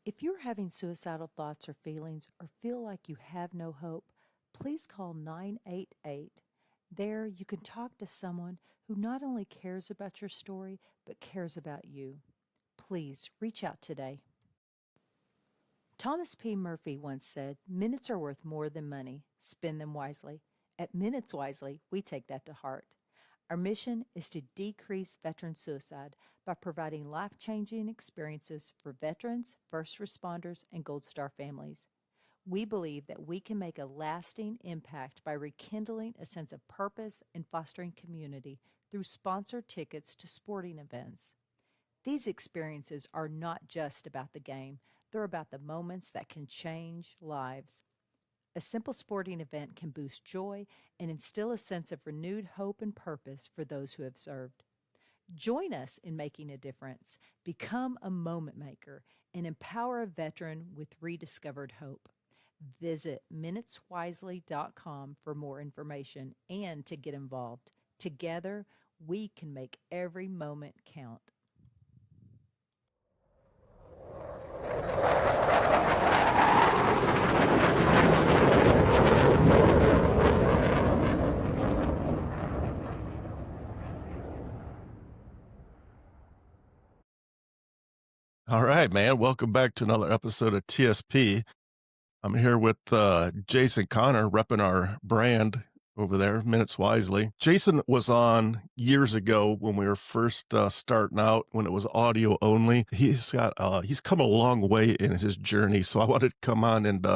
If you're having suicidal thoughts or feelings or feel like you have no hope, please call 988. There, you can talk to someone who not only cares about your story, but cares about you. Please reach out today. Thomas P. Murphy once said, "Minutes are worth more than money. Spend them wisely." At Minutes Wisely, we take that to heart. Our mission is to decrease veteran suicide by providing life-changing experiences for veterans, first responders, and Gold Star families. We believe that we can make a lasting impact by rekindling a sense of purpose and fostering community through sponsored tickets to sporting events. These experiences are not just about the game, they're about the moments that can change lives. A simple sporting event can boost joy and instill a sense of renewed hope and purpose for those who have served. Join us in making a difference. Become a moment maker and empower a veteran with rediscovered hope. Visit minuteswisely.com for more information and to get involved. Together, we can make every moment count. All right, man. Welcome back to another episode of TSP. I'm here with Jason Connor, repping our brand over there, Minutes Wisely. Jason was on years ago when we were first starting out, when it was audio only. He's come a long way in his journey, so I wanted to come on and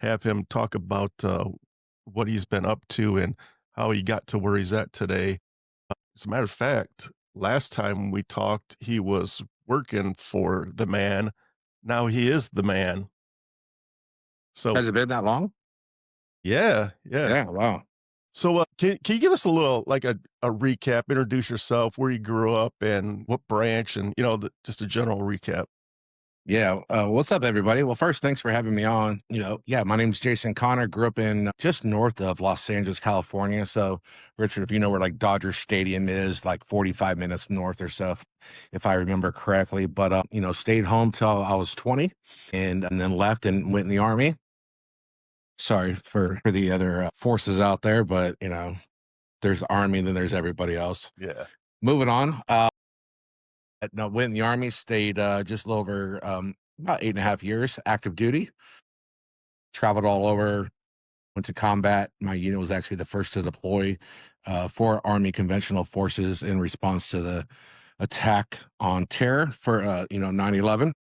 have him talk about what he's been up to and how he got to where he's at today. As a matter of fact, last time we talked, he was working for the man. Now he is the man. So Has it been that long? yeah. Yeah, wow. So can you give us a little, like a recap, introduce yourself, where you grew up and what branch, and just a general recap. Yeah. What's up, everybody? Well, first, thanks for having me on. My name's Jason Connor. Grew up in just north of Los Angeles, California. So, Richard, if you know where like Dodger Stadium is, like 45 minutes north or so, if I remember correctly. But stayed home till I was 20, and then left and went in the Army. Sorry for the other forces out there, but there's the Army, and then there's everybody else. Yeah. Moving on. No, went in the Army, stayed just a little over about 8.5 years, active duty, traveled all over, went to combat. My unit was actually the first to deploy for Army Conventional Forces in response to the attack on terror for 9/11.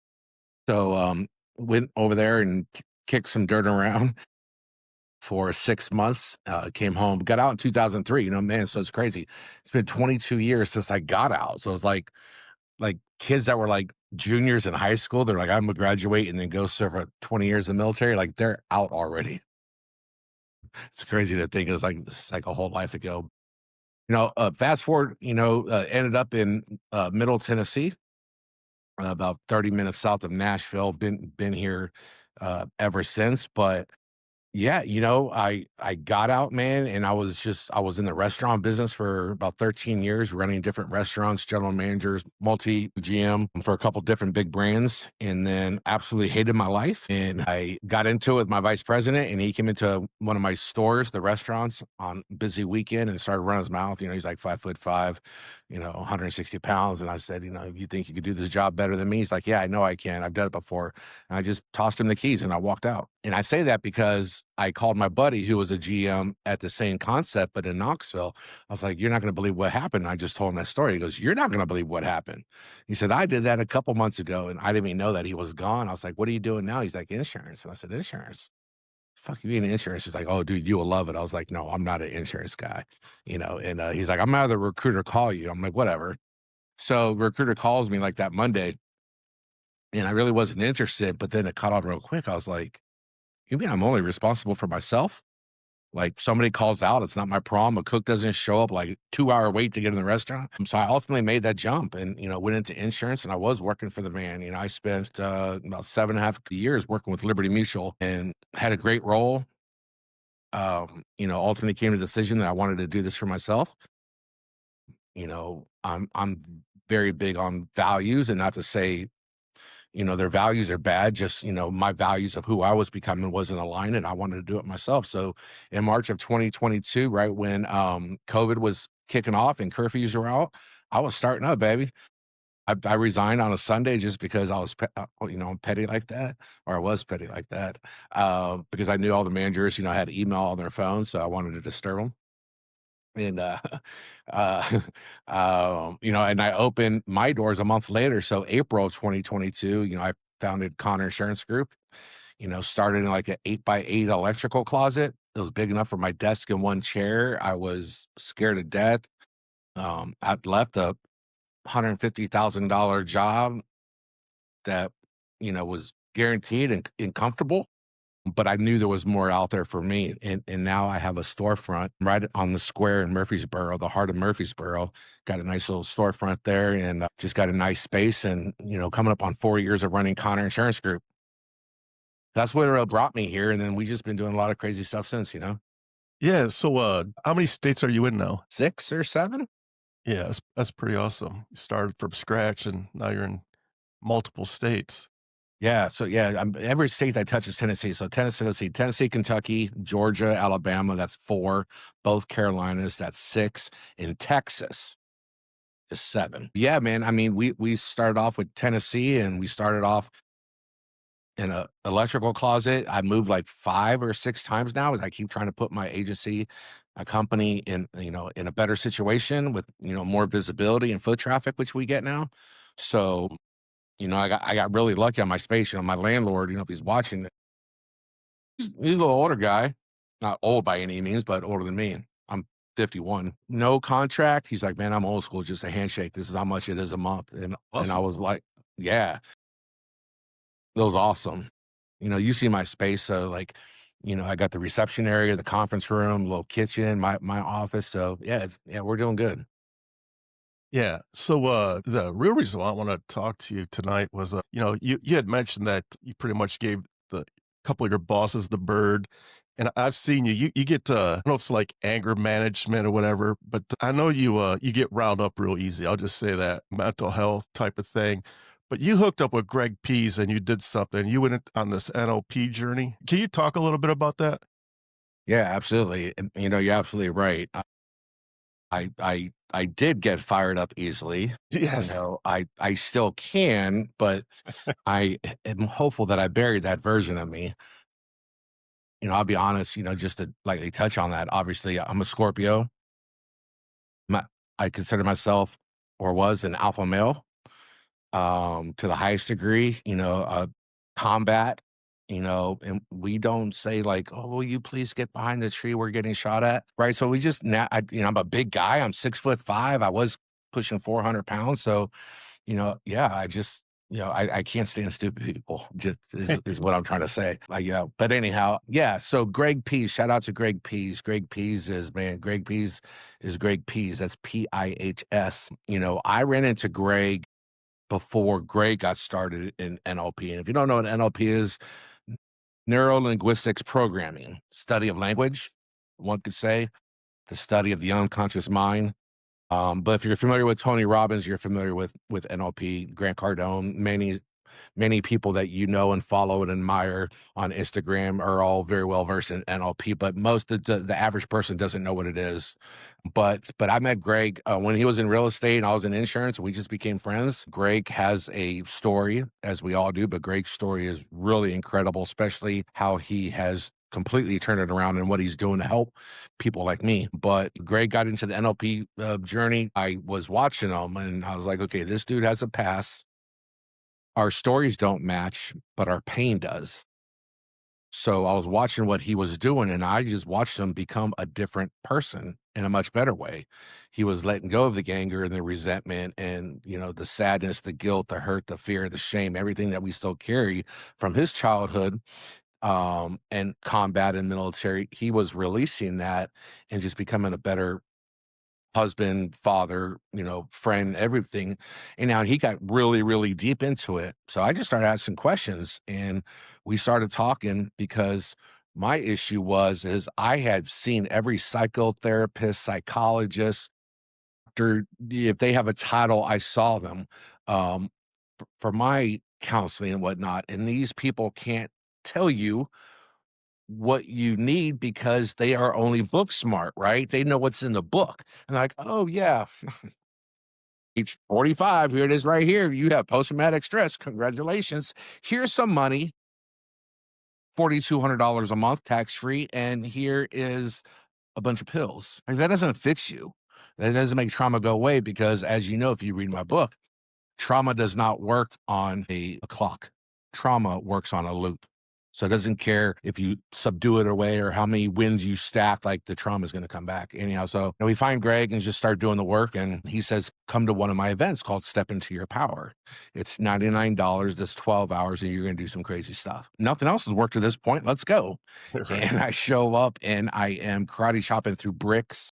So went over there and kicked some dirt around for 6 months. Came home, got out in 2003. Man, so it's crazy. It's been 22 years since I got out. So it's like kids that were like juniors in high school, they're like, I'm gonna graduate and then go serve for 20 years in the military. Like they're out already. It's crazy to think it's like a whole life ago. Fast forward, ended up in Middle Tennessee, about 30 minutes south of Nashville. Been here ever since. But yeah, I got out, man, and I was in the restaurant business for about 13 years, running different restaurants, general managers, multi GM for a couple different big brands, and then absolutely hated my life. And I got into it with my vice president, and he came into one of my stores, the restaurants, on busy weekend and started running his mouth. He's like 5'5", 160 pounds. And I said, you think you could do this job better than me? He's like, yeah, I know I can. I've done it before. And I just tossed him the keys and I walked out. And I say that because I called my buddy who was a GM at the same concept, but in Knoxville. I was like, you're not going to believe what happened. I just told him that story. He goes, you're not going to believe what happened. He said, I did that a couple months ago and I didn't even know that he was gone. I was like, what are you doing now? He's like, insurance. And I said, insurance? Fuck you being insurance. He's like, oh, dude, you will love it. I was like, no, I'm not an insurance guy, and he's like, I'm out of the recruiter call you. I'm like, whatever. So recruiter calls me like that Monday and I really wasn't interested, but then it caught on real quick. I was like, you mean I'm only responsible for myself? Like somebody calls out, it's not my problem. A cook doesn't show up, like 2-hour wait to get in the restaurant. So I ultimately made that jump and, went into insurance and I was working for the man. I spent about 7.5 years working with Liberty Mutual and had a great role. Ultimately came to the decision that I wanted to do this for myself. I'm very big on values, and not to say, their values are bad. Just, my values of who I was becoming wasn't aligned, and I wanted to do it myself. So in March of 2022, right when COVID was kicking off and curfews were out, I was starting up, baby. I resigned on a Sunday just because I was, petty like that, or I was petty like that, because I knew all the managers, had email on their phones, so I wanted to disturb them. And, uh, and I opened my doors a month later. So April of 2022, I founded Connor Insurance Group, started in like an 8x8 electrical closet. It was big enough for my desk and one chair. I was scared to death. I left a $150,000 job that, was guaranteed and comfortable, but I knew there was more out there for me. And now I have a storefront right on the square in Murfreesboro, the heart of Murfreesboro. Got a nice little storefront there, and just got a nice space, and, coming up on 4 years of running Connor Insurance Group. That's what brought me here. And then we just been doing a lot of crazy stuff since. Yeah. So, how many states are you in now? 6 or 7. Yeah, that's pretty awesome. You started from scratch and now you're in multiple states. Yeah, so yeah, every state I touch is Tennessee. So Tennessee, Kentucky, Georgia, Alabama, that's 4. Both Carolinas, that's 6. In Texas is 7. Yeah, man. I mean, we started off with Tennessee, and we started off in a electrical closet. I moved like 5 or 6 times now as I keep trying to put my agency, a company in a better situation with, more visibility and foot traffic, which we get now. So, I got really lucky on my space. My landlord, if he's watching, he's a little older guy, not old by any means, but older than me. I'm 51. No contract. He's like, man, I'm old school, just a handshake. This is how much it is a month. And I Awesome. was like, yeah, that was awesome. You see my space. So like, I got the reception area, the conference room, little kitchen, my office. So yeah, yeah, we're doing good. Yeah. So, the real reason why I want to talk to you tonight was, you had mentioned that you pretty much gave the couple of your bosses the bird, and I've seen you. You get, I don't know if it's like anger management or whatever, but I know you get riled up real easy. I'll just say that mental health type of thing. But you hooked up with Greg Pease and you did something. You went on this NLP journey. Can you talk a little bit about that? Yeah, absolutely. And, you're absolutely right. I did get fired up easily. Yes. I still can, but I am hopeful that I buried that version of me. I'll be honest, just to lightly touch on that. Obviously, I'm a Scorpio. My, I consider myself, or was, an alpha male, to the highest degree, combat, and we don't say like, oh, will you please get behind the tree? We're getting shot at. Right. So we just, I'm a big guy. I'm 6'5". I was pushing 400 pounds. So, yeah, I just, I can't stand stupid people, just is what I'm trying to say. Like, but anyhow, yeah. So Greg Pease, shout out to Greg Pease. Greg Pease is, man, Greg Pease is Greg Pease. That's Pihs. I ran into Greg before Greg got started in NLP. And if you don't know what NLP is, neuro linguistics programming, study of language, one could say, the study of the unconscious mind. But if you're familiar with Tony Robbins, you're familiar with NLP, Grant Cardone, many people that and follow and admire on Instagram are all very well versed in NLP, but most of the average person doesn't know what it is. But I met Greg when he was in real estate and I was in insurance. We just became friends. Greg has a story, as we all do, but Greg's story is really incredible, especially how he has completely turned it around and what he's doing to help people like me. But Greg got into the NLP journey. I was watching him and I was like, okay, this dude has a past. Our stories don't match, but our pain does. So I was watching what he was doing and I just watched him become a different person in a much better way. He was letting go of the anger and the resentment and, the sadness, the guilt, the hurt, the fear, the shame, everything that we still carry from his childhood, and combat and military. He was releasing that and just becoming a better husband, father, friend, everything. And now he got really, really deep into it. So I just started asking questions and we started talking because my issue is I had seen every psychotherapist, psychologist, if they have a title, I saw them. For my counseling and whatnot. And these people can't tell you what you need because they are only book smart, right? They know what's in the book. And they're like, oh, yeah, age 45, here it is right here. You have post-traumatic stress. Congratulations. Here's some money, $4,200 a month, tax-free. And here is a bunch of pills. Like, that doesn't fix you. That doesn't make trauma go away because, as you know, if you read my book, trauma does not work on a clock. Trauma works on a loop. So it doesn't care if you subdue it away or how many wins you stack, like the trauma is going to come back. Anyhow, so we find Greg and just start doing the work. And he says, come to one of my events called Step Into Your Power. It's $99. That's 12 hours and you're going to do some crazy stuff. Nothing else has worked to this point. Let's go. Right. And I show up and I am karate chopping through bricks,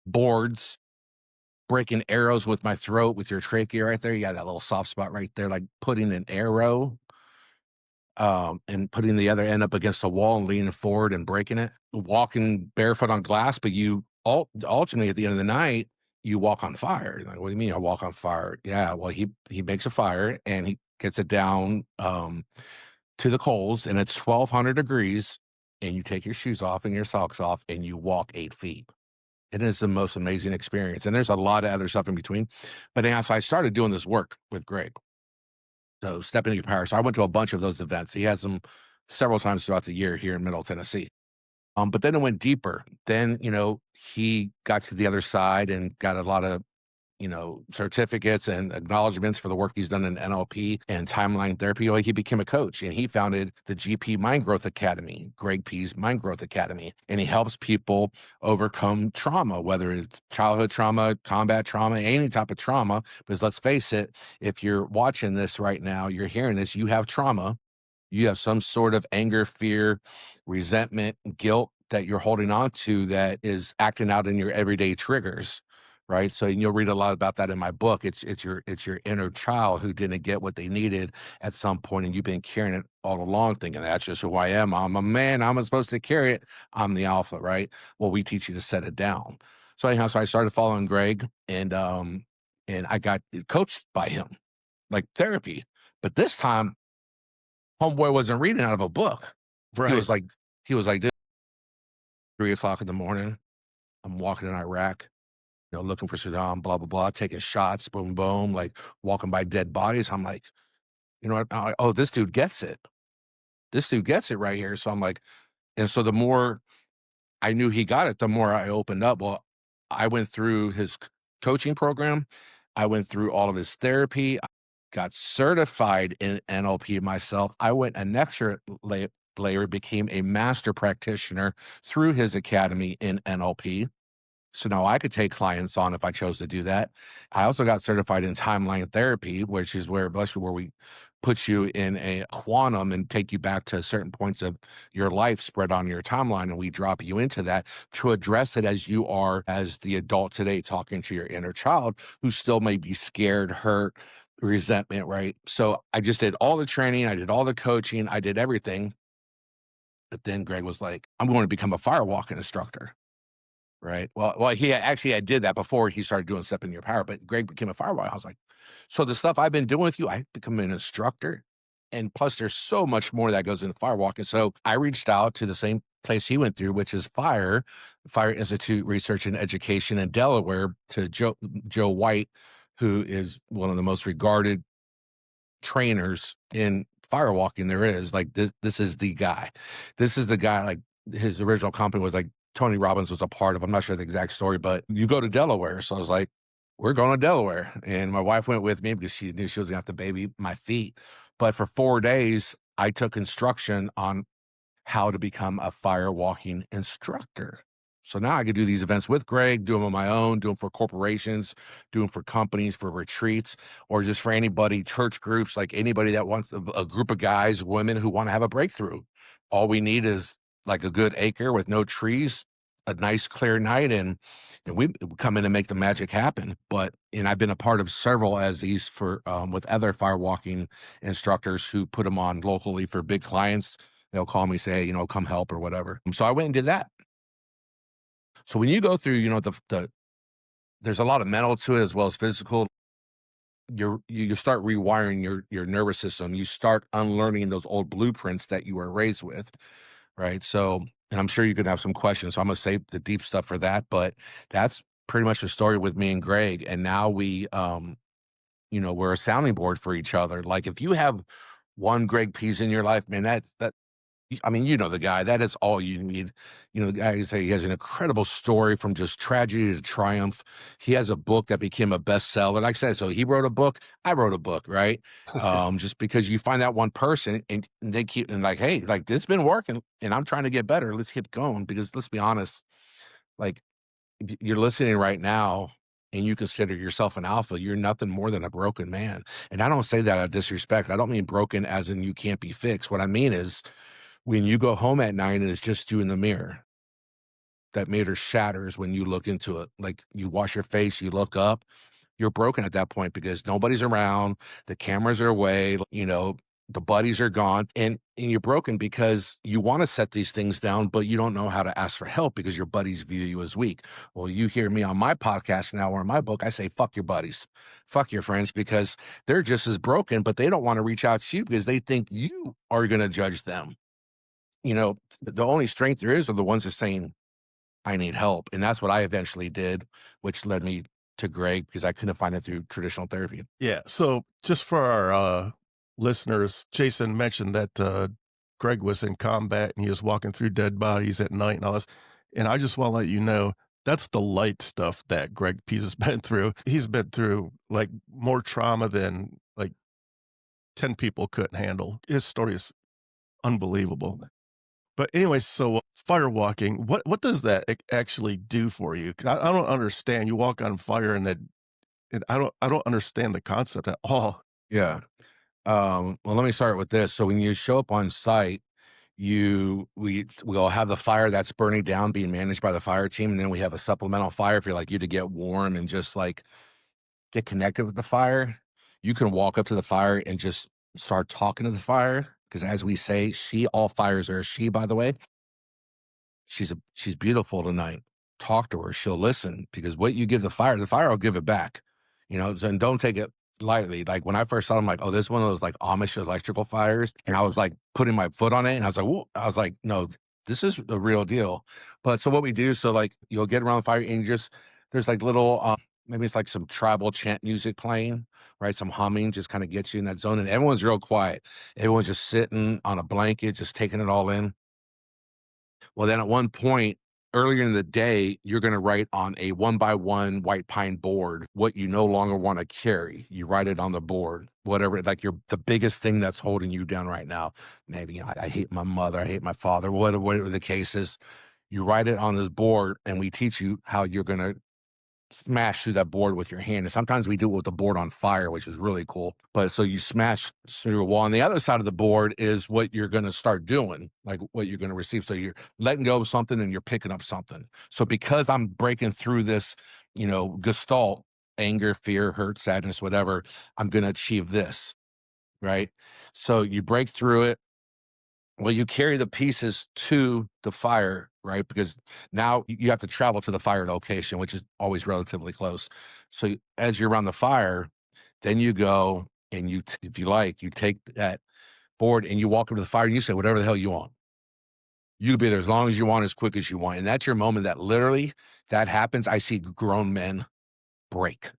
boards, breaking arrows with my throat with your trachea right there. You got that little soft spot right there, like putting an arrow and putting the other end up against a wall and leaning forward and breaking it. Walking barefoot on glass, but you ultimately at the end of the night, you walk on fire. Like, what do you mean I walk on fire? Yeah, well, he makes a fire and he gets it down to the coals and it's 1,200 degrees and you take your shoes off and your socks off and you walk 8 feet. It is the most amazing experience. And there's a lot of other stuff in between. But anyhow, so I started doing this work with Greg. So Step Into Your Power. So I went to a bunch of those events. He has them several times throughout the year here in Middle Tennessee. But then it went deeper. Then, he got to the other side and got a lot of certificates and acknowledgments for the work he's done in NLP and timeline therapy. Like, he became a coach and he founded the GP Mind Growth Academy, Greg P's Mind Growth Academy. And he helps people overcome trauma, whether it's childhood trauma, combat trauma, any type of trauma. Because let's face it, if you're watching this right now, you're hearing this, you have trauma. You have some sort of anger, fear, resentment, guilt that you're holding on to that is acting out in your everyday triggers. Right. So you'll read a lot about that in my book. It's your inner child who didn't get what they needed at some point, and you've been carrying it all along, thinking that's just who I am. I'm a man. I'm supposed to carry it. I'm the alpha, right? Well, we teach you to set it down. So anyhow, so I started following Greg, and I got coached by him, like therapy. But this time, homeboy wasn't reading out of a book. Right. He was like, 3:00 in the morning. I'm walking in Iraq. Looking for Saddam, blah, blah, blah, taking shots, boom, boom, like walking by dead bodies. I'm like, oh, this dude gets it. This dude gets it right here. So I'm like, and so the more I knew he got it, the more I opened up. Well, I went through his coaching program. I went through all of his therapy. I got certified in NLP myself. I went an extra layer, became a master practitioner through his academy in NLP. So now I could take clients on if I chose to do that. I also got certified in timeline therapy, which is where we put you in a quantum and take you back to certain points of your life spread on your timeline. And we drop you into that to address it as you are, as the adult today, talking to your inner child who still may be scared, hurt, resentment, right? So I just did all the training. I did all the coaching. I did everything. But then Greg was like, I'm going to become a firewalking instructor. Right. Well, I did that before he started doing Step in Your Power, but Greg became a firewall. I was like, so the stuff I've been doing with you, I become an instructor. And plus there's so much more that goes into firewalking. So I reached out to the same place he went through, which is Fire Institute Research and Education in Delaware, to Joe White, who is one of the most regarded trainers in firewalking there is. Like, this is the guy. This is the guy. Like, his original company was like Tony Robbins was a part of. I'm not sure the exact story, but you go to Delaware. So I was like, we're going to Delaware. And my wife went with me because she knew she was going to have to baby my feet. But for 4 days, I took instruction on how to become a firewalking instructor. So now I could do these events with Greg, do them on my own, do them for corporations, do them for companies, for retreats, or just for anybody, church groups, like anybody that wants a group of guys, women who want to have a breakthrough. All we need is like a good acre with no trees, a nice clear night, and we come in and make the magic happen. And I've been a part of several as these for with other firewalking instructors who put them on locally for big clients. They'll call me, say, hey, come help or whatever. So I went and did that. So when you go through, there's a lot of mental to it as well as physical. you start rewiring your nervous system. You start unlearning those old blueprints that you were raised with, right? So, and I'm sure you could have some questions. So I'm gonna save the deep stuff for that. But that's pretty much the story with me and Greg. And now we're a sounding board for each other. Like if you have one Greg Pease in your life, man, I mean, you know the guy. That is all you need. The guy say he has an incredible story from just tragedy to triumph. He has a book that became a bestseller. Like I said, so he wrote a book. I wrote a book, right? Just because you find that one person and they keep and like, hey, like this been working, and I'm trying to get better. Let's keep going because let's be honest, like if you're listening right now and you consider yourself an alpha, you're nothing more than a broken man. And I don't say that out of disrespect. I don't mean broken as in you can't be fixed. What I mean is when you go home at night and it's just you in the mirror, that mirror shatters when you look into it. Like you wash your face, you look up, you're broken at that point because nobody's around, the cameras are away, the buddies are gone, and you're broken because you want to set these things down, but you don't know how to ask for help because your buddies view you as weak. Well, you hear me on my podcast now or in my book, I say, fuck your buddies, fuck your friends, because they're just as broken, but they don't want to reach out to you because they think you are going to judge them. The only strength there is are the ones that are saying, I need help. And that's what I eventually did, which led me to Greg because I couldn't find it through traditional therapy. Yeah. So just for our listeners, Jason mentioned that Greg was in combat and he was walking through dead bodies at night and all this. And I just want to let you know that's the light stuff that Greg Pease has been through. He's been through like more trauma than like 10 people couldn't handle. His story is unbelievable. But anyway, so firewalking, what does that actually do for you? 'Cause I don't understand. You walk on fire and I don't understand the concept at all. Yeah. Well, let me start with this. So when you show up on site, we'll have the fire that's burning down being managed by the fire team, and then we have a supplemental fire for like you to get warm and just like get connected with the fire. You can walk up to the fire and just start talking to the fire. Because as we say, all fires are a she, by the way. She's beautiful tonight. Talk to her. She'll listen because what you give the fire will give it back. And don't take it lightly. Like when I first saw it, I'm like, oh, this is one of those like Amish electrical fires. And I was like putting my foot on it and I was like, whoa. I was like, no, this is the real deal. But so what we do, so like you'll get around the fire and there's like little, maybe it's like some tribal chant music playing, right? Some humming just kind of gets you in that zone. And everyone's real quiet. Everyone's just sitting on a blanket, just taking it all in. Well, then at one point earlier in the day, you're going to write on a 1x1 white pine board what you no longer want to carry. You write it on the board, whatever, like the biggest thing that's holding you down right now. Maybe I hate my mother, I hate my father, whatever the case is. You write it on this board, and we teach you how you're going to smash through that board with your hand. And sometimes we do it with the board on fire, which is really cool. But so you smash through a wall. On the other side of the board is what you're going to start doing, like what you're going to receive. So you're letting go of something and you're picking up something. So because I'm breaking through this, gestalt, anger, fear, hurt, sadness, whatever, I'm going to achieve this. Right. So you break through it. Well, you carry the pieces to the fire, right? Because now you have to travel to the fire location, which is always relatively close. So as you're around the fire, then you go and if you like, you take that board and you walk up to the fire and you say whatever the hell you want. You can be there as long as you want, as quick as you want. And that's your moment that literally that happens. I see grown men break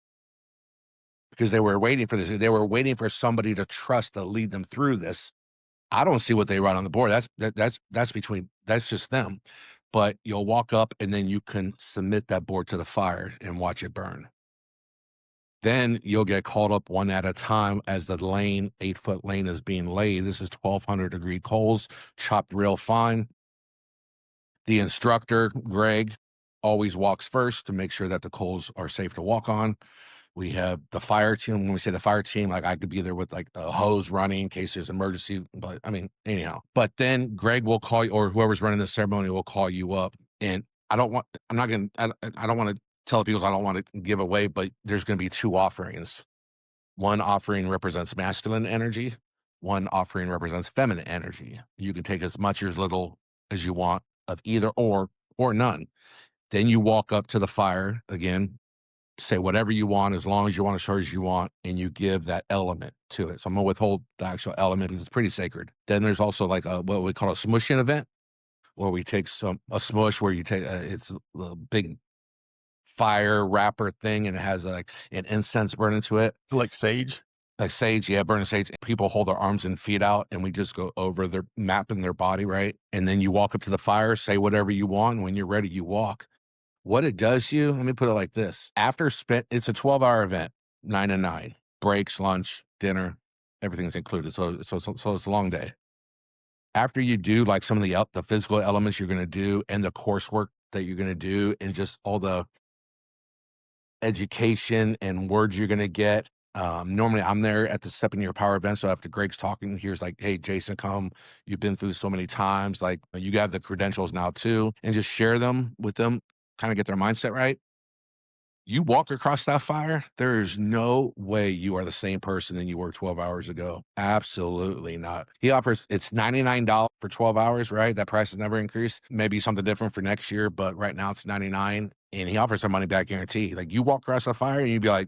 because they were waiting for this. They were waiting for somebody to trust to lead them through this. I don't see what they write on the board. That's just them. But you'll walk up and then you can submit that board to the fire and watch it burn. Then you'll get called up one at a time as the 8-foot lane is being laid. This is 1,200-degree coals, chopped real fine. The instructor, Greg, always walks first to make sure that the coals are safe to walk on. We have the fire team. When we say the fire team, like I could be there with like a hose running in case there's emergency. But I mean, anyhow. But then Greg will call you, or whoever's running the ceremony will call you up. And I don't want to tell people I don't want to give away, but there's going to be 2 offerings. One offering represents masculine energy. One offering represents feminine energy. You can take as much or as little as you want of either or none. Then you walk up to the fire again. say whatever you want, as long as you want, as short as you want, and you give that element to it. So I'm gonna withhold the actual element because it's pretty sacred. Then there's also like what we call a smushing event, where we take a smush where you take it's a big fire wrapper thing, and it has like an incense burning to it. Like sage? Like sage, yeah, burning sage. People hold their arms and feet out, and we just go over their mapping their body, right? And then you walk up to the fire, say whatever you want. And when you're ready, you walk. What it does you, let me put it like this. It's a 12-hour event, 9 to 9. Breaks, lunch, dinner, everything's included. So it's a long day. After you do like some of the physical elements you're going to do and the coursework that you're going to do and just all the education and words you're going to get. Normally I'm there at the Step in Your Power event. So after Greg's talking, here's like, hey, Jason, come. You've been through so many times. Like you have the credentials now too, and just share them with them, kind of get their mindset right. You walk across that fire, there is no way you are the same person than you were 12 hours ago. Absolutely not. He offers, it's $99 for 12 hours, right? That price has never increased. Maybe something different for next year, but right now it's 99. And he offers a money back guarantee. Like you walk across the fire and you'd be like,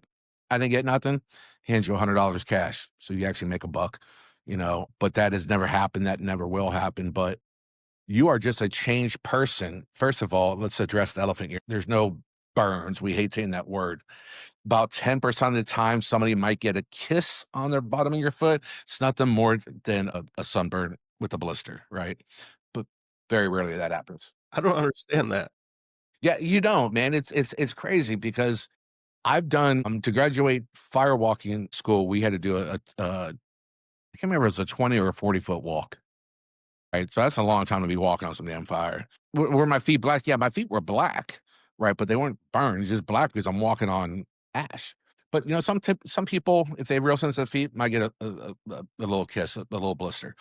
I didn't get nothing. He hands you $100 cash. So you actually make a buck, but that has never happened. That never will happen. But you are just a changed person. First of all, let's address the elephant here. There's no burns. We hate saying that word. About 10% of the time, somebody might get a kiss on their bottom of your foot. It's nothing more than a sunburn with a blister, right? But very rarely that happens. I don't understand that. Yeah, you don't, man. It's crazy because I've done to graduate firewalking school. We had to do I can't remember if it was a 20 or a 40-foot walk. Right. So that's a long time to be walking on some damn fire. Were my feet black? Yeah, my feet were black. Right. But they weren't burned, just black because I'm walking on ash. But, some people, if they have real sensitive feet, might get a little kiss, a little blister.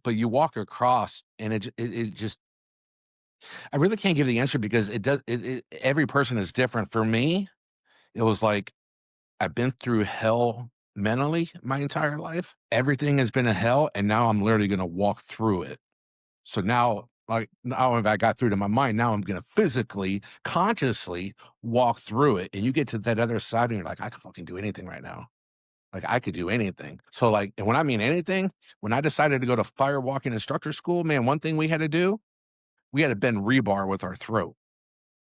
But you walk across and it just, I really can't give the answer because every person is different. For me, it was like, I've been through hell mentally my entire life. Everything has been a hell. And now I'm literally going to walk through it. So now if I got through to my mind, now I'm going to physically, consciously walk through it. And you get to that other side and you're like, I can fucking do anything right now. Like I could do anything. So like, and when I mean anything, when I decided to go to firewalking instructor school, man, one thing we had to do, we had to bend rebar with our throat.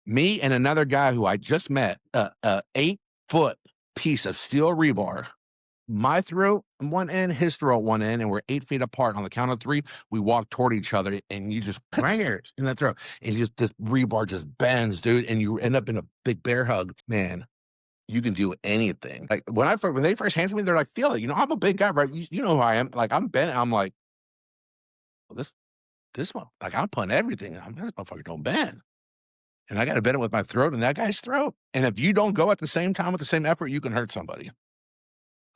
Me and another guy who I just met, a 8-foot piece of steel rebar, my throat on one end, his throat one end, and we're 8 feet apart. On the count of 3, we walk toward each other, and you just right here in the throat, and this rebar just bends, dude, and you end up in a big bear hug. Man, you can do anything. Like when they first handed me, they're like, "Feel it." I'm a big guy, right? You know who I am. Like I'm bent. I'm like, well, this one, like I'm putting everything. This motherfucker don't bend. And I got to bend it with my throat and that guy's throat. And if you don't go at the same time with the same effort, you can hurt somebody.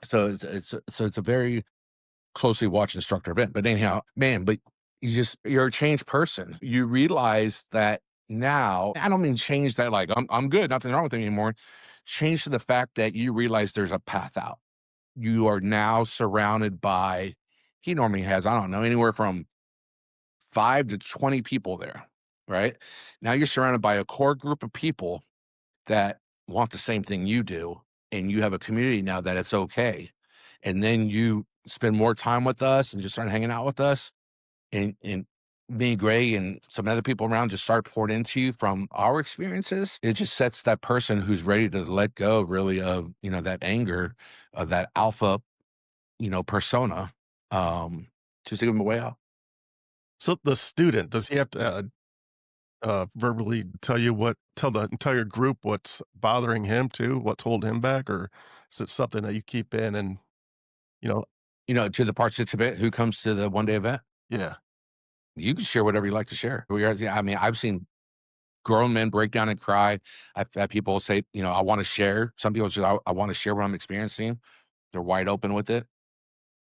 So it's a very closely watched instructor event. But anyhow, man, but you're a changed person. You realize that now, I don't mean change that like I'm good, nothing wrong with me anymore. Change to the fact that you realize there's a path out. You are now surrounded by, he normally has, I don't know, anywhere from 5 to 20 people there, right? Now you're surrounded by a core group of people that want the same thing you do, and you have a community now that it's okay. And then you spend more time with us and just start hanging out with us. And me, Gray, and some other people around just start pouring into you from our experiences. It just sets that person who's ready to let go really of, that anger, of that alpha, persona, just to give them a way out. So the student, does he have to verbally tell the entire group what's bothering him too, what's holding him back, or is it something that you keep in and, you know, To the participant who comes to the one-day event, yeah. you can share whatever you like to share. I mean, I've seen grown men break down and cry. I've had people say, I want to share. Some people say, I want to share what I'm experiencing. They're wide open with it.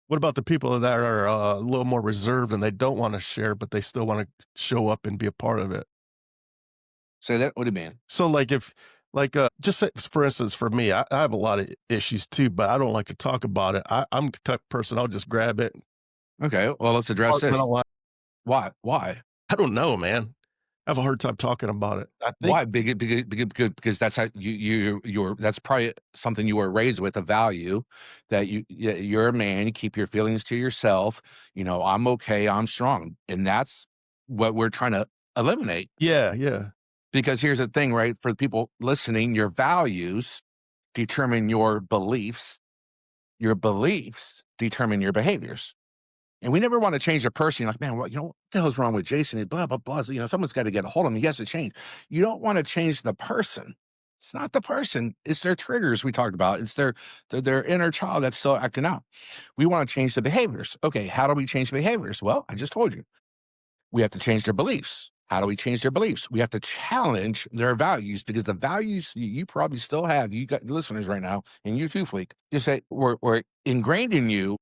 What about the people that are a little more reserved and they don't want to share, but they still want to show up and be a part of it? Say that. What do you mean? So just say, for instance, for me, I have a lot of issues too, but I don't like to talk about it. I'm the type of person, I'll just grab it. Okay. Well, let's address this. I Why? don't know, man. have a hard time talking about it. I think Why? Because that's how you're that's probably something you were raised with, a value that you're a man, you keep your feelings to yourself, I'm okay, I'm strong. And that's what we're trying to eliminate. yeah, yeah, Because here's the thing, right? For the people listening, your values determine your beliefs determine your behaviors. And we never want to change a person. You're like, man, what the hell's wrong with Jason? Blah, blah, blah. Someone's got to get a hold of him. He has to change. You don't want to change the person. It's not the person. It's their triggers we talked about. It's their inner child that's still acting out. We want to change the behaviors. Okay, how do we change behaviors? Well, I just told you. We have to change their beliefs. How do we change their beliefs? We have to challenge their values, because the values you probably still have, you got listeners right now, and you too, Fleek, just say, were ingrained in you,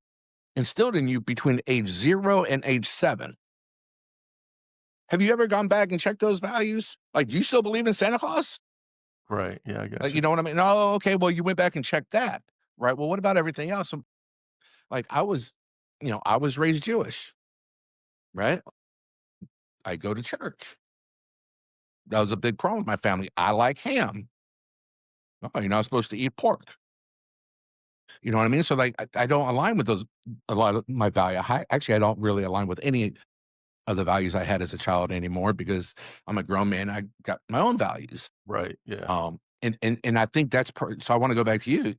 instilled in you between age 0 and age 7. Have you ever gone back and checked those values? Like, do you still believe in Santa Claus? right. Yeah, I got Like, you. you know what I mean? Oh, okay. Well, you went back and checked that, right? Well, what about everything else? Like, I was raised Jewish, right? I go to church. That was a big problem with my family. I like ham. Oh, you're not supposed to eat pork. You know what I mean? So, like, I don't align with those, a lot of my value. Actually, I don't really align with any of the values I had as a child anymore, because I'm a grown man. I got my own values. Right. Yeah. And I think that's so I want to go back to you.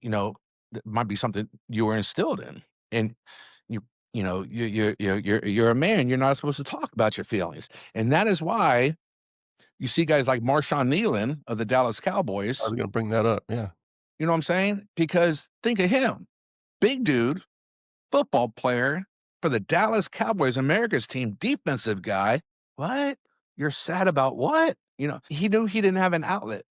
That might be something you were instilled in, and you you're a man. You're not supposed to talk about your feelings, and that is why you see guys like Marshawn Nealon of the Dallas I was Cowboys. going to bring that up. Yeah. You know what I'm saying? Because think of him, big dude, football player for the Dallas Cowboys, America's team, defensive guy. What? You're sad about what? He knew he didn't have an outlet.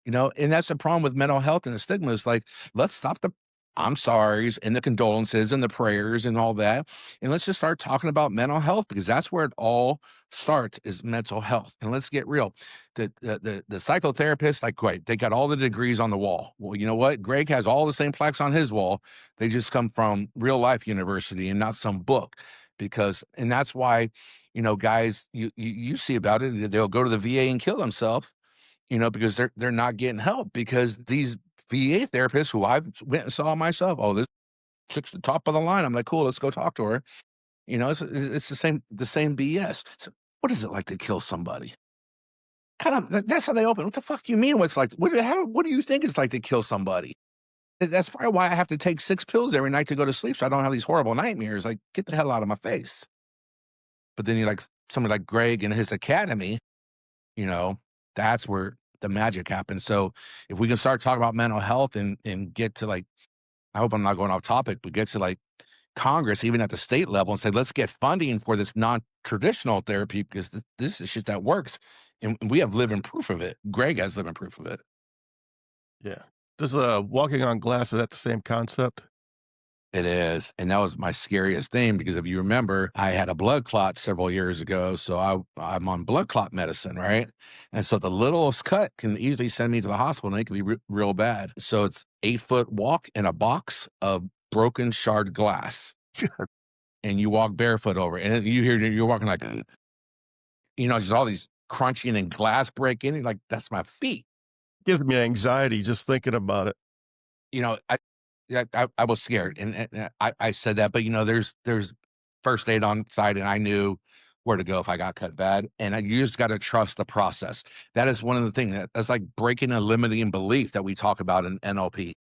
And that's the problem with mental health and the stigma. Is like, let's stop the I'm sorries and the condolences and the prayers and all that. And let's just start talking about mental health, because that's where it all starts, is mental health. And let's get real. The psychotherapists, like, great, they got all the degrees on the wall. Well, you know what? Greg has all the same plaques on his wall. They just come from real life university and not some book. And that's why, guys, you see about it, they'll go to the VA and kill themselves, because they're not getting help, because these VA therapists who I've went and saw myself, oh, this chick's the top of the line. I'm like, cool, let's go talk to her. It's the same BS. So what is it like to kill somebody? That's how they open. What the fuck do you mean? What's like? What do you think it's like to kill somebody? That's probably why I have to take 6 pills every night to go to sleep, so I don't have these horrible nightmares. Like, get the hell out of my face. But then you're like somebody like Greg and his academy, you know, that's where the magic happens. So if we can start talking about mental health and get to, like, I hope I'm not going off topic, but get to, like, Congress, even at the state level, and say, let's get funding for this non-traditional therapy, because this is shit that works. And we have living proof of it. Greg has living proof of it. Yeah. Does walking on glass, is that the same concept? It is. And that was my scariest thing, because if you remember, I had a blood clot several years ago. So I'm on blood clot medicine, right? And so the littlest cut can easily send me to the hospital, and it can be real bad. So it's 8-foot walk in a box of broken shard glass. And you walk barefoot over it. And you're walking like, just all these crunching and glass breaking. Like, that's my feet. Gives me anxiety just thinking about it. I yeah, I was scared, and I said that, but there's first aid on site, and I knew where to go if I got cut bad, and you just got to trust the process. That is one of the things that's like breaking a limiting belief that we talk about in NLP.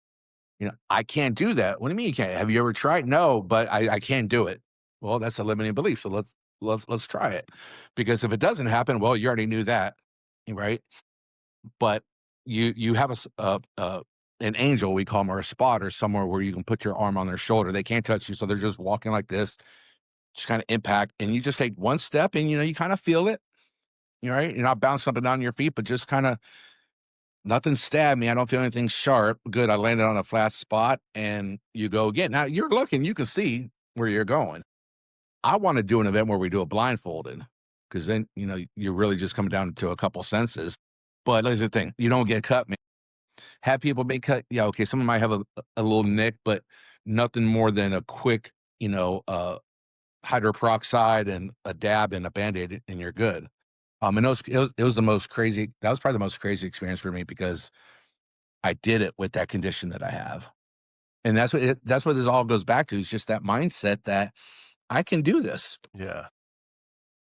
I can't do that. What do you mean you can't? Have you ever tried? No, but I can't do it. Well, that's a limiting belief. So let's try it, because if it doesn't happen, well, you already knew that, right? But you have an angel, we call them, or a spot, or somewhere where you can put your arm on their shoulder. They can't touch you, so they're just walking like this, just kind of impact, and you just take one step, and you kind of feel it. You're right. You're not bouncing up and down your feet, but just kind of, nothing stabbed me. I don't feel anything sharp. Good. I landed on a flat spot, and you go again. Now you're looking, you can see where you're going. I want to do an event where we do it blindfolded, because then you're really just coming down to a couple senses. But here's the thing: you don't get cut, man. Have people been cut? Yeah, okay. Someone might have a little nick, but nothing more than a quick, hydroperoxide and a dab and a Band-Aid, and you're good. And it was the most crazy. That was probably the most crazy experience for me because I did it with that condition that I have. And that's what this all goes back to, is just that mindset that I can do this Yeah.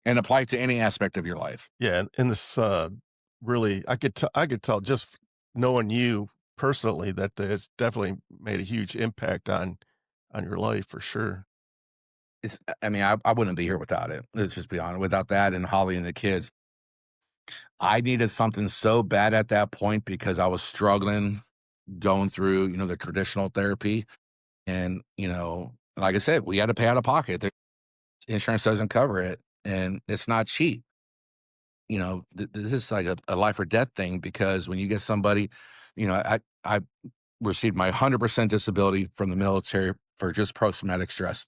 and apply it to any aspect of your life. Yeah, and this, really I could tell just knowing you personally that it's definitely made a huge impact on your life for sure. I mean, I wouldn't be here without it. Let's just be honest. Without that and Holly and the kids, I needed something so bad at that point because I was struggling going through, the traditional therapy. And, like I said, we had to pay out of pocket. The insurance doesn't cover it and it's not cheap. This is like a life or death thing because when you get somebody, I received my 100% disability from the military for just post-traumatic stress.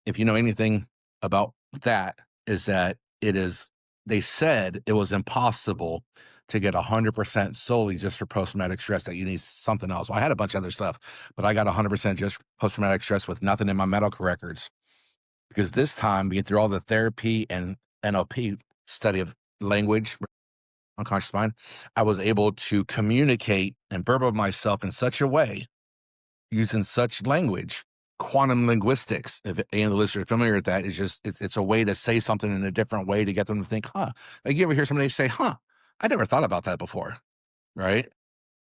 If you know anything about that, is that they said it was impossible to get 100% solely just for post-traumatic stress, that you need something else. Well, I had a bunch of other stuff, but I got 100% just post-traumatic stress with nothing in my medical records. Because this time, being through all the therapy and NLP study of language, unconscious mind, I was able to communicate and verbal myself in such a way using such language. Quantum linguistics, if any of the listeners are familiar with that, is just it's a way to say something in a different way to get them to think, huh. Like, you ever hear somebody say, huh, I never thought about that before, right?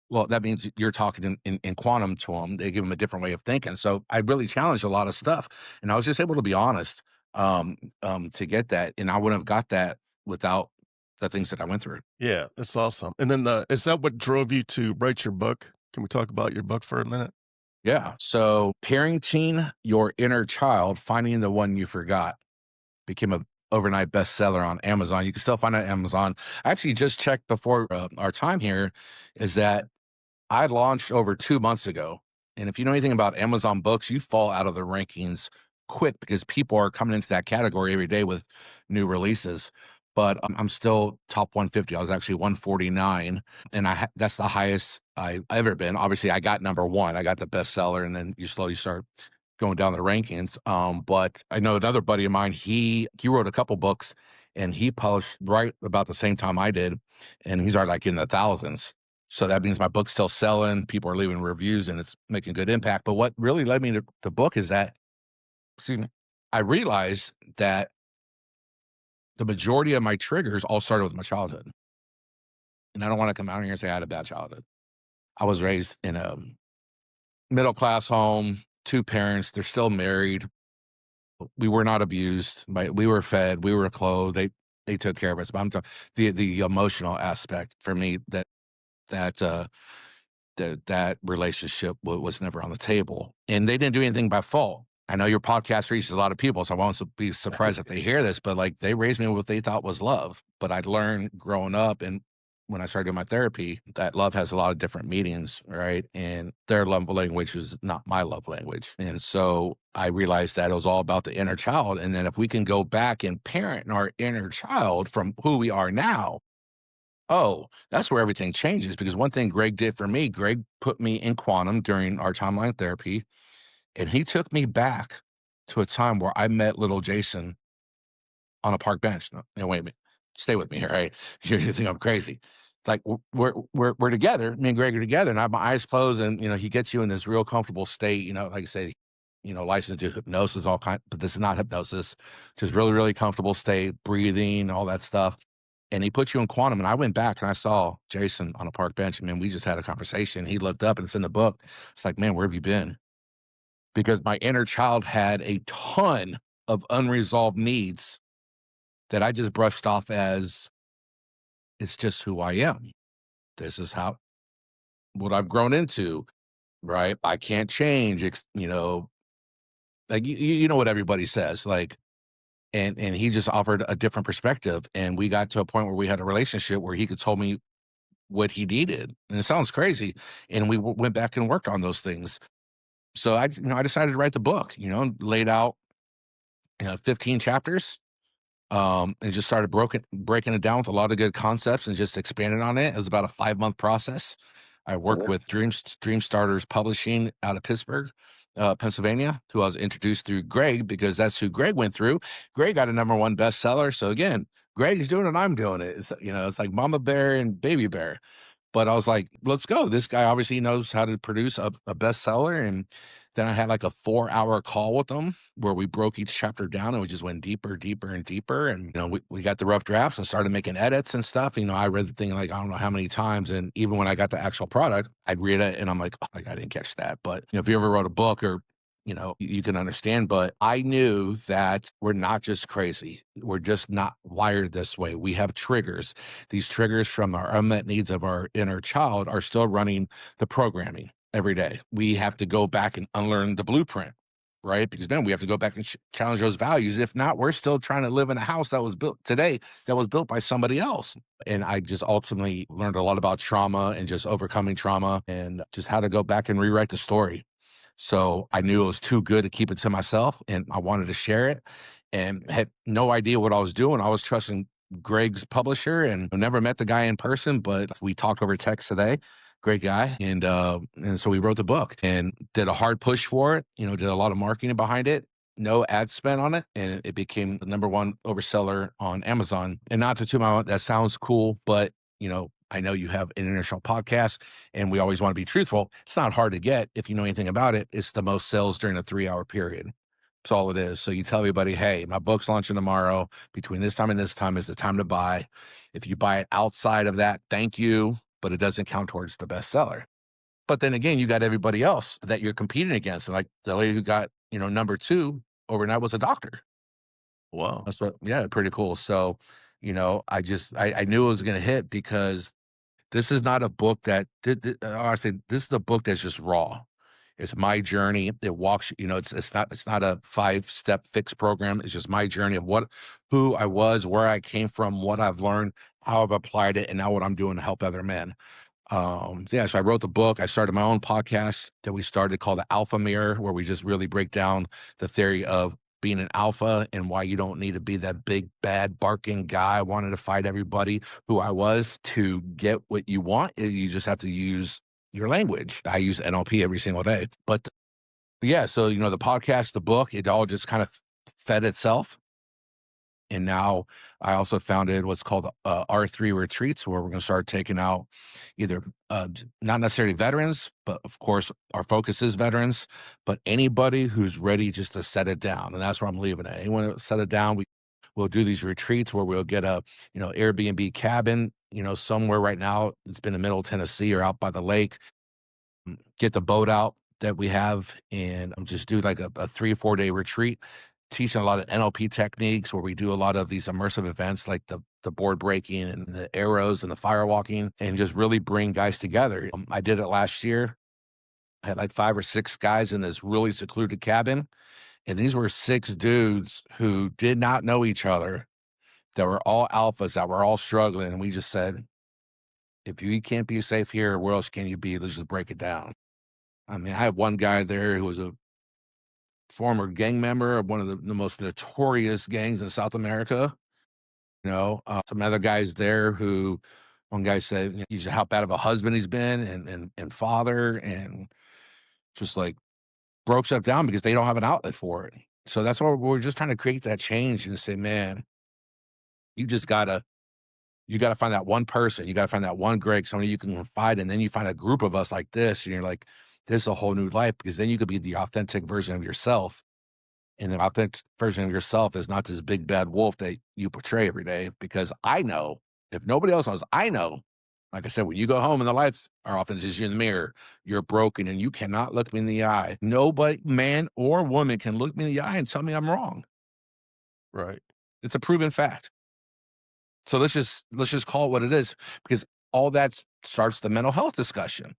Well, that means you're talking in quantum to them. They give them a different way of thinking. So I really challenged a lot of stuff, and I was just able to be honest, to get that, and I wouldn't have got that without the things that I went through. Yeah, that's awesome. And then is that what drove you to write your book? Can we talk about your book for a minute? Yeah. So parenting your inner child, finding the one you forgot, became a overnight bestseller on Amazon. You can still find it on Amazon. I actually just checked before our time here, is that I launched over 2 months ago. And if you know anything about Amazon books, you fall out of the rankings quick because people are coming into that category every day with new releases. But I'm still top 150. I was actually 149, and that's the highest I've ever been. Obviously, I got number one. I got the bestseller, and then you slowly start going down the rankings. But I know another buddy of mine. He wrote a couple books, and he published right about the same time I did, and he's already like in the thousands. So that means my book's still selling. People are leaving reviews, and it's making good impact. But what really led me to the book is that, excuse me, I realized that the majority of my triggers all started with my childhood. And I don't want to come out here and say I had a bad childhood. I was raised in a middle class home, two parents, they're still married. We were not abused. We were fed, we were clothed. They took care of us. But I'm talking the emotional aspect for me, that that relationship was never on the table, and they didn't do anything by fault. I know your podcast reaches a lot of people, so I won't be surprised if they hear this, but like, they raised me with what they thought was love. But I learned growing up, and when I started doing my therapy, that love has a lot of different meanings, right? And their love language is not my love language. And so I realized that it was all about the inner child. And then if we can go back and parent our inner child from who we are now, oh, that's where everything changes. Because one thing Greg did for me, Greg put me in quantum during our timeline therapy, and he took me back to a time where I met little Jason on a park bench. No, wait a minute. Stay with me here, right? You're gonna think I'm crazy. Like, we're together. Me and Greg are together, and I have my eyes closed, and he gets you in this real comfortable state. Like I say, licensed to hypnosis, all kind, but this is not hypnosis. Just really, really comfortable state, breathing, all that stuff. And he put you in quantum. And I went back and I saw Jason on a park bench. And man, we just had a conversation. He looked up, and it's in the book. It's like, man, where have you been? Because my inner child had a ton of unresolved needs that I just brushed off as, it's just who I am. This is what I've grown into, right? I can't change. Like, you know what everybody says, like, and he just offered a different perspective. And we got to a point where we had a relationship where he could tell me what he needed. And it sounds crazy. And we went back and worked on those things. So I decided to write the book, laid out, 15 chapters, and just started breaking it down with a lot of good concepts and just expanded on it. It was about a 5-month process. I worked with Dream Starters Publishing out of Pittsburgh, Pennsylvania, who I was introduced through Greg, because that's who Greg went through. Greg got a #1 bestseller. So again, Greg's doing it, I'm doing it. It's, it's like mama bear and baby bear. But I was like, let's go. This guy obviously knows how to produce a bestseller. And then I had like a 4-hour call with him where we broke each chapter down and we just went deeper, deeper, and deeper. And, we got the rough drafts and started making edits and stuff. I read the thing like, I don't know how many times. And even when I got the actual product, I'd read it and I'm like, oh, like I didn't catch that. But, if you ever wrote a book or you can understand, but I knew that we're not just crazy. We're just not wired this way. We have triggers. These triggers from our unmet needs of our inner child are still running the programming every day. We have to go back and unlearn the blueprint, right? Because then we have to go back and challenge those values. If not, we're still trying to live in a house that was built today, that was built by somebody else. And I just ultimately learned a lot about trauma and just overcoming trauma and just how to go back and rewrite the story. So I knew it was too good to keep it to myself and I wanted to share it and had no idea what I was doing. I was trusting Greg's publisher and I never met the guy in person, but we talked over text today. Great guy. And so we wrote the book and did a hard push for it, did a lot of marketing behind it. No ad spend on it. And it became the #1 overseller on Amazon. And not to toot my own, that sounds cool, but I know you have an international podcast and we always want to be truthful. It's not hard to get if you know anything about it. It's the most sales during a 3-hour period. That's all it is. So you tell everybody, hey, my book's launching tomorrow. Between this time and this time is the time to buy. If you buy it outside of that, thank you, but it doesn't count towards the bestseller. But then again, you got everybody else that you're competing against. Like the lady who got, #2 overnight was a doctor. Wow. That's what, yeah, pretty cool. So, I knew it was going to hit because this is not a book that I say this is a book that's just raw. It's my journey. It walks, it's not a 5-step fix program. It's just my journey of who I was, where I came from, what I've learned, how I've applied it, and now what I'm doing to help other men. So I wrote the book. I started my own podcast that we started called the Alpha Mirror, where we just really break down the theory of being an alpha and why you don't need to be that big, bad, barking guy wanting to fight everybody who I was to get what you want. You just have to use your language. I use NLP every single day. But yeah, so, the podcast, the book, it all just kind of fed itself. And now I also founded what's called R3 retreats, where we're going to start taking out either not necessarily veterans, but of course our focus is veterans, but anybody who's ready just to set it down. And that's where I'm leaving it. Anyone that set it down, we'll do these retreats where we'll get a, Airbnb cabin, somewhere right now. It's been in the middle of Tennessee or out by the lake. Get the boat out that we have and just do like a 3 or 4 day retreat teaching a lot of NLP techniques where we do a lot of these immersive events like the board breaking and the arrows and the firewalking and just really bring guys together. I did it last year. I had like 5 or 6 guys in this really secluded cabin. And these were 6 dudes who did not know each other, that were all alphas, that were all struggling. And we just said, if you can't be safe here, where else can you be? Let's just break it down. I mean, I had one guy there who was a former gang member of one of the most notorious gangs in South America. Some other guys there who one guy said he's how bad of a husband he's been and father and just like broke stuff down because they don't have an outlet for it. So that's why we're just trying to create that change and say, man, you just gotta find that one person. You gotta find that one Greg, somebody you can confide in. Then you find a group of us like this, and you're like, this is a whole new life because then you could be the authentic version of yourself. And the authentic version of yourself is not this big bad wolf that you portray every day. Because I know, if nobody else knows, I know. Like I said, when you go home and the lights are off and it's just you in the mirror, you're broken and you cannot look me in the eye. Nobody, man or woman, can look me in the eye and tell me I'm wrong. Right. It's a proven fact. So let's just call it what it is, because all that starts the mental health discussion,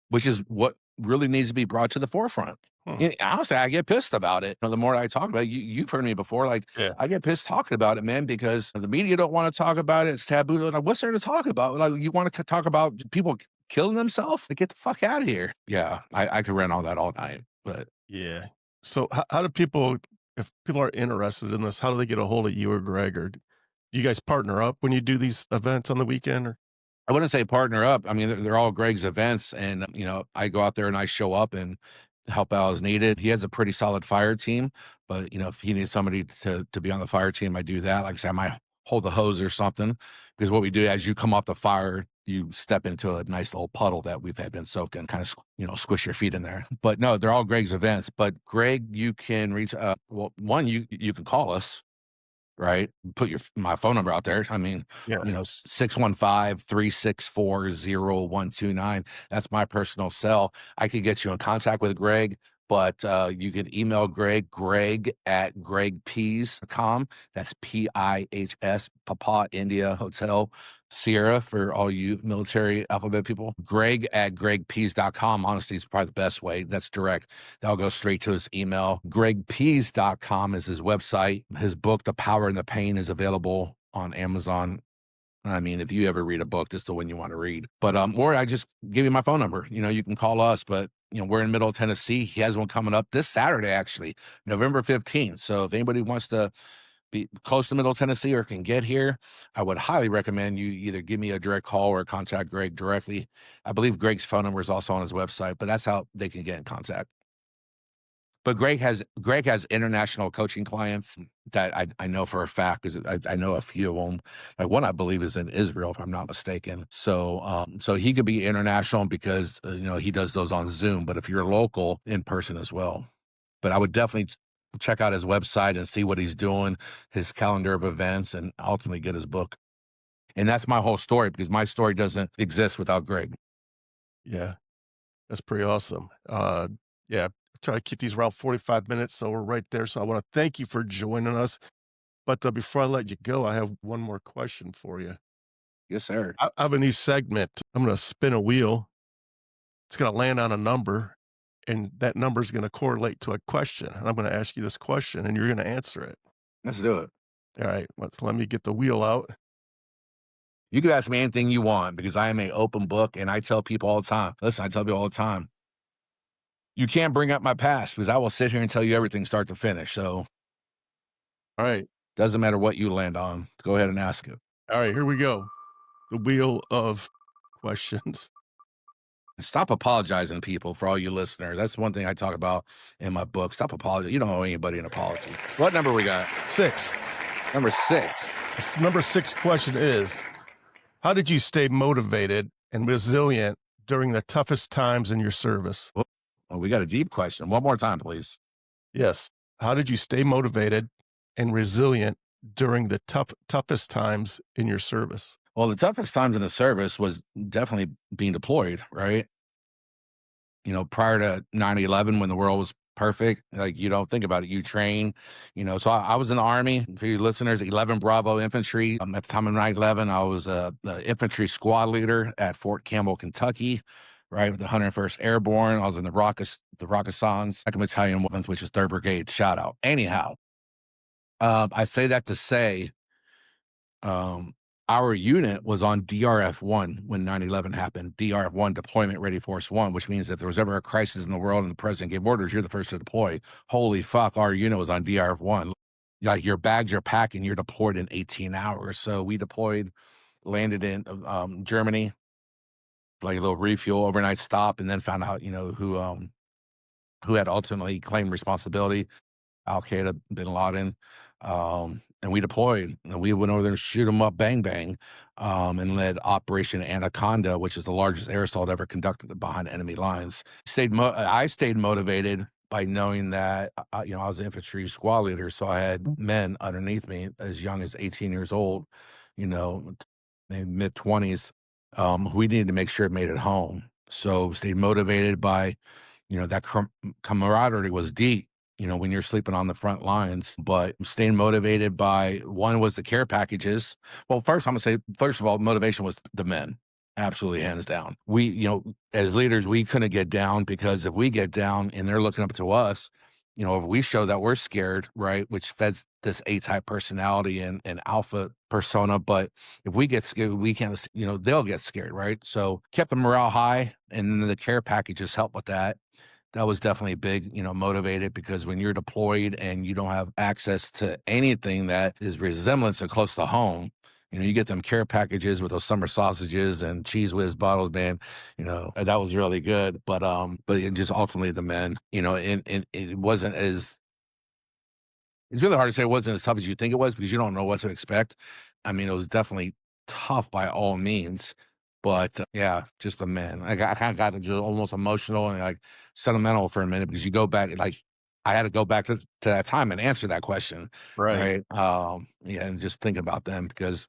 which is what really needs to be brought to the forefront. Hmm. Honestly, I get pissed about it. The more I talk about it, you've heard me before. Like Yeah. I get pissed talking about it, man, because the media don't want to talk about it. It's taboo. Like, what's there to talk about? Like, you want to talk about people killing themselves? Like, get the fuck out of here. Yeah, I could rant all that all night, but Yeah. So how do people, if people are interested in this, how do they get a hold of you or Greg? Or do you guys partner up when you do these events on the weekend? Or I wouldn't say partner up. I mean, they're all Greg's events, and I go out there and I show up and help out as needed. He has a pretty solid fire team, but if he needs somebody to be on the fire team, I do that. Like I said, I might hold the hose or something, because what we do as you come off the fire, you step into a nice little puddle that we've had been soaked in, kind of squish your feet in there. But no, they're all Greg's events. But Greg, you can reach one, you can call us, right? Put my phone number out there. I mean, Yeah. 615-364-0129. That's my personal cell. I could get you in contact with Greg, but you can email Greg at gregpease.com. That's PIHS, Papa India Hotel Sierra, for all you military alphabet people. Greg at gregpease.com. Honestly, is probably the best way. That's direct. That'll go straight to his email. gregpease.com is his website. His book, The Power and the Pain, is available on Amazon. I mean, if you ever read a book, this is the one you want to read. But or I just give you my phone number. You can call us. But we're in Middle Tennessee. He has one coming up this Saturday, actually, November 15th. So if anybody wants to be close to Middle Tennessee or can get here, I would highly recommend you either give me a direct call or contact Greg directly. I believe Greg's phone number is also on his website, but that's how they can get in contact. But Greg has international coaching clients that I know for a fact, because I know a few of them. Like one, I believe, is in Israel, if I'm not mistaken. So so he could be international because he does those on Zoom. But if you're local, in person as well. But I would definitely check out his website and see what he's doing, his calendar of events, and ultimately get his book. And that's my whole story, because my story doesn't exist without Greg. Yeah. That's pretty awesome. Yeah, try to keep these around 45 minutes, so we're right there. So I want to thank you for joining us. But before I let you go, I have one more question for you. Yes, sir. I have a new segment. I'm going to spin a wheel. It's going to land on a number, and that number is going to correlate to a question. And I'm going to ask you this question, and you're going to answer it. Let's do it. All right. Let me get the wheel out. You can ask me anything you want, because I am an open book, and I tell people all the time. Listen, I tell people all the time, you can't bring up my past, because I will sit here and tell you everything start to finish. So All right. doesn't matter what you land on. Go ahead and ask it. All right. Here we go. The wheel of questions. Stop apologizing to people, for all you listeners. That's one thing I talk about in my book. Stop apologizing. You don't owe anybody an apology. What number we got? 6. Number 6. This number 6 question is, how did you stay motivated and resilient during the toughest times in your service? Oh, we got a deep question. One more time, please. Yes. How did you stay motivated and resilient during the toughest times in your service? Well, the toughest times in the service was definitely being deployed, right? Prior to 9/11, when the world was perfect, like, you don't think about it, you train, so I was in the Army. For you listeners, 11 Bravo Infantry. At the time of 9/11, I was the infantry squad leader at Fort Campbell, Kentucky, right, with the 101st Airborne. I was in the Rockasans, 2nd Battalion, which is 3rd Brigade. Shout out. Anyhow, I say that to say, our unit was on DRF-1 when 9/11 happened. DRF-1, Deployment Ready Force 1, which means if there was ever a crisis in the world and the president gave orders, you're the first to deploy. Holy fuck, our unit was on DRF-1. Like, your bags are packed and you're deployed in 18 hours. So we deployed, landed in Germany, like a little refuel overnight stop, and then found out, who had ultimately claimed responsibility. Al-Qaeda, bin Laden, and we deployed. And we went over there and shoot them up, bang, bang, and led Operation Anaconda, which is the largest air assault ever conducted behind enemy lines. I stayed motivated by knowing that, I was an infantry squad leader, so I had men underneath me as young as 18 years old, mid-20s, we needed to make sure it made it home. So stayed motivated by, that camaraderie was deep, when you're sleeping on the front lines, but staying motivated by, one was the care packages. Well, first, I'm gonna say, first of all, motivation was the men. Absolutely, hands down. We, as leaders, we couldn't get down, because if we get down and they're looking up to us, if we show that we're scared, right, which feds this A-type personality and alpha persona, but if we get scared, we can't, they'll get scared, right? So kept the morale high, and the care packages help with that. That was definitely big, motivated, because when you're deployed and you don't have access to anything that is resemblance or close to home, You get them care packages with those summer sausages and cheese whiz bottles, man. And that was really good. But it just ultimately the men, and it wasn't as it's really hard to say it wasn't as tough as you think it was because you don't know what to expect. I mean, it was definitely tough by all means, but yeah, just the men. I kind of got just almost emotional and like sentimental for a minute because you go back, like I had to go back to that time and answer that question, Right. right? Yeah, and just thinking about them because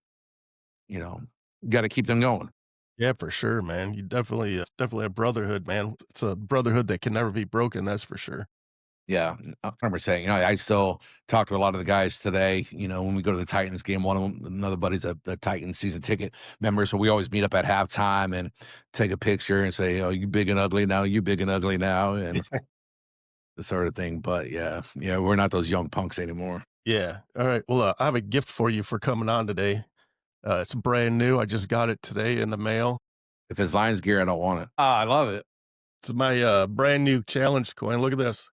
you know, got to keep them going. Yeah, for sure, man. You definitely a brotherhood, man. It's a brotherhood that can never be broken, that's for sure. Yeah, I remember saying, I still talk to a lot of the guys today. When we go to the Titans game, one of them, another buddy's a Titans season ticket member, so we always meet up at halftime and take a picture and say, "Oh, you big and ugly now, you big and ugly now," and the sort of thing. But yeah, we're not those young punks anymore. Yeah. All right. Well, I have a gift for you for coming on today. It's brand new. I just got it today in the mail. If it's Lions gear, I don't want it. Ah, I love it. It's my brand new challenge coin. Look at this.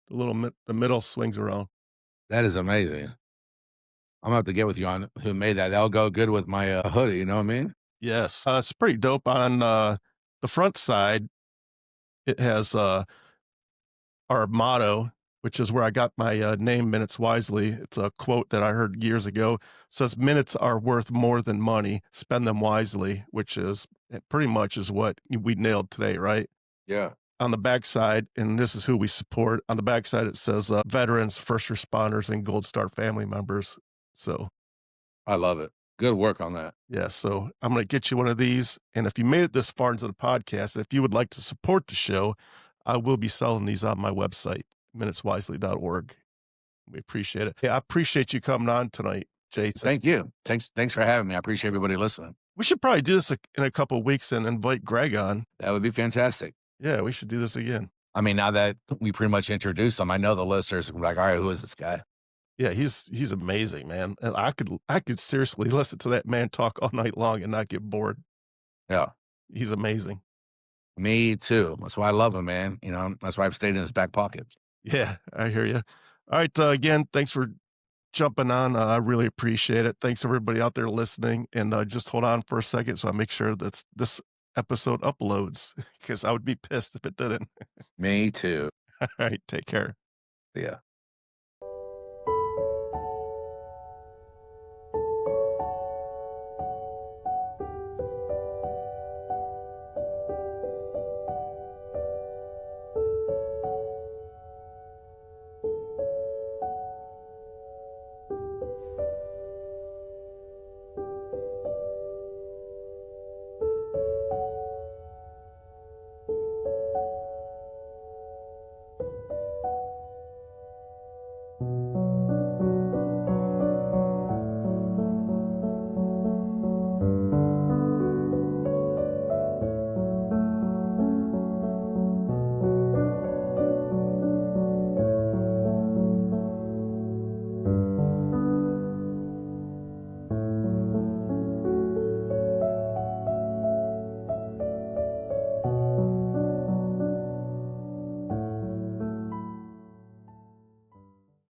The middle swings around. That is amazing. I'm gonna have to get with you on who made that. That'll go good with my hoodie. You know what I mean? Yes. It's pretty dope. On the front side, it has our motto, which is where I got my name, Minutes Wisely. It's a quote that I heard years ago. It says, "Minutes are worth more than money. Spend them wisely," which is it pretty much is what we nailed today, right? Yeah, On the backside, and this is who we support. On the backside, it says veterans, first responders, and Gold Star family members. So, I love it. Good work on that. yeah, so I'm going to get you one of these. And if you made it this far into the podcast, if you would like to support the show, I will be selling these on my website, minuteswisely.org. We appreciate it. Yeah, I appreciate you coming on tonight, Jason. Thank you. Thanks for having me. I appreciate everybody listening. We should probably do this in a couple of weeks and invite Greg on. That would be fantastic. Yeah, we should do this again. I mean, now that we pretty much introduced him, I know the listeners are like, all right, who is this guy? Yeah, he's amazing, man. And I could seriously listen to that man talk all night long and not get bored. Yeah, He's amazing. me too. That's why I love him, man. That's why I've stayed in his back pocket. Yeah, I hear you. All right, again, thanks for jumping on. I really appreciate it. Thanks everybody out there listening. And just hold on for a second so I make sure that this episode uploads because I would be pissed if it didn't. Me too. All right, take care. Yeah.